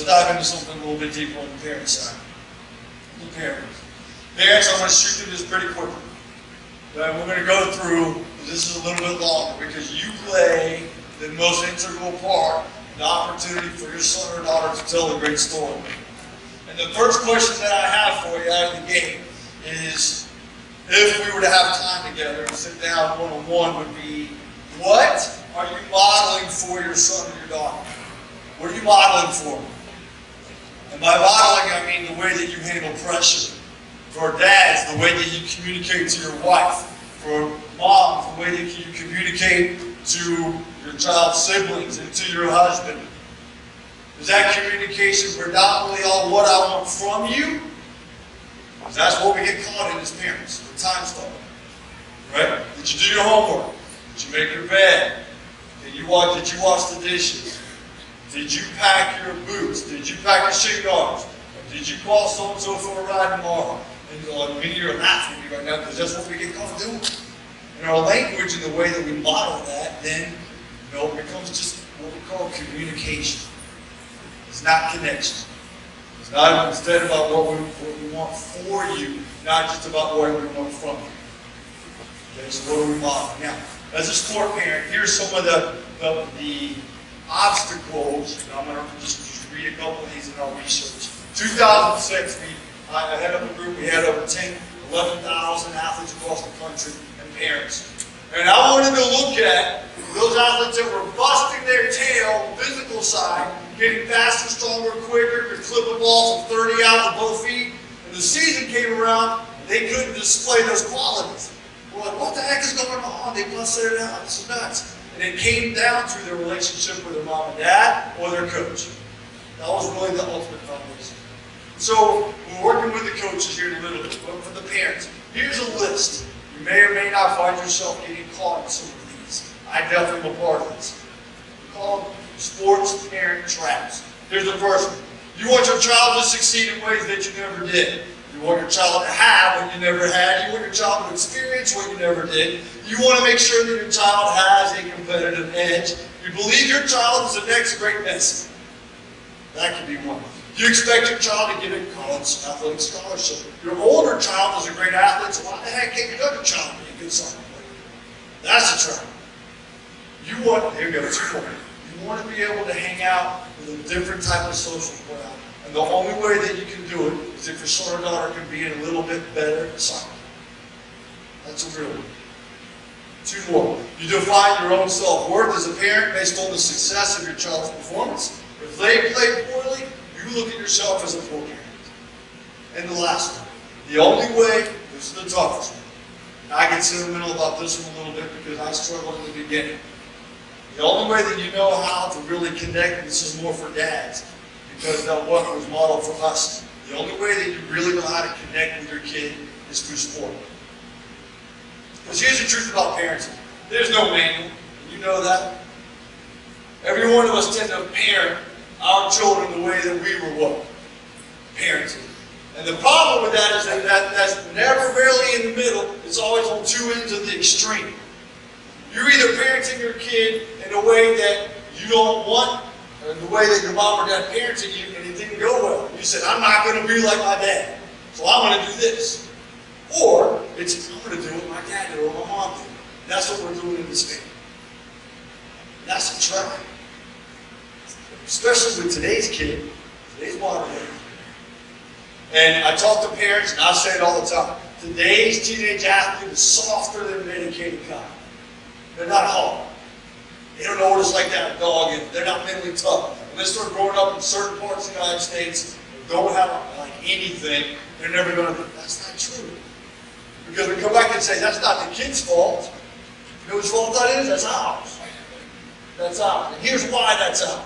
let's dive into something a little bit deeper on the parent side. The parents. Parents, I'm going to shoot through this pretty quickly. And we're going to go through, this is a little bit longer because you play the most integral part, the opportunity for your son or daughter to tell a great story. And the first question that I have for you out of the gate is, if we were to have time together and sit down one-on-one, would be, what are you modeling for your son or your daughter? What are you modeling for them? And by modeling, I mean the way that you handle pressure. For dads, the way that you communicate to your wife. For moms, the way that you communicate to your child's siblings and to your husband. Is that communication predominantly all what I want from you? Because that's what we get caught in as parents. The time stuff. Right? Did you do your homework? Did you make your bed? Did you wash the dishes? Did you pack your boots? Did you pack your cigars? Did you call so-and-so for a ride tomorrow? And many of you are laughing at me right now because that's what we get caught doing. And our language and the way that we model that then it becomes just what we call communication. It's not connection. It's not instead about what we want for you, not just about what we want from you. Okay, so what are we modeling? Now, as a sport parent, here's some of the obstacles. I'm going to just read a couple of these in our research. 2006, I head up a group. We had over 11,000 athletes across the country and parents. And I wanted to look at those athletes that were busting their tail, physical side, getting faster, stronger, quicker, could flip a ball from 30 out with both feet. And the season came around, and they couldn't display those qualities. We're like, what the heck is going on? They busted it out. It's nuts. And it came down to their relationship with their mom and dad or their coach. That was really the ultimate foundation. So we're working with the coaches here in a little bit, but for the parents, here's a list. You may or may not find yourself getting caught in some of these. I definitely am a part of this. We call them sports parent traps. Here's the first one. You want your child to succeed in ways that you never did. You want your child to have what you never had. You want your child to experience what you never did. You want to make sure that your child has a competitive edge. You believe your child is the next great Messi. That could be one. You expect your child to get a college athletic scholarship. Your older child is a great athlete, so why the heck can't your younger child be a good soccer player? That's a trap. You want, here we go, 2 more. You want to be able to hang out with a different type of social crowd. And the only way that you can do it is if your son or daughter can be a little bit better at soccer. That's a real one. 2 more. You define your own self-worth as a parent based on the success of your child's performance. If they play poorly, you look at yourself as a poor parent. And the last one. The only way, this is the toughest one. And I get sentimental about this one a little bit because I struggled in the beginning. The only way that you know how to really connect, and this is more for dads, because that what was modeled for us. The only way that you really know how to connect with your kid is through sport. Because here's the truth about parenting. There's no manual. You know that. Every one of us tend to parent our children the way that we were what? Parenting. And the problem with that is that that's never really in the middle. It's always on 2 ends of the extreme. You're either parenting your kid in a way that you don't want, or in the way that your mom or dad parented you and it didn't go well. You said, I'm not going to be like my dad, so I'm going to do this. Or it's, I'm going to do what my dad did or what my mom did. That's what we're doing in this family. That's a trap. Especially with today's kid, today's modern day. And I talk to parents, and I say it all the time. Today's teenage athlete is softer than an educated kind. They're not hard. They don't know what it's like to have a dog in. They're not mentally tough. When they start growing up in certain parts of the United States, don't have like anything, they're never going to. That's not true. Because we come back and say, that's not the kid's fault. You know whose fault that is? That's ours. That's ours. And here's why that's ours.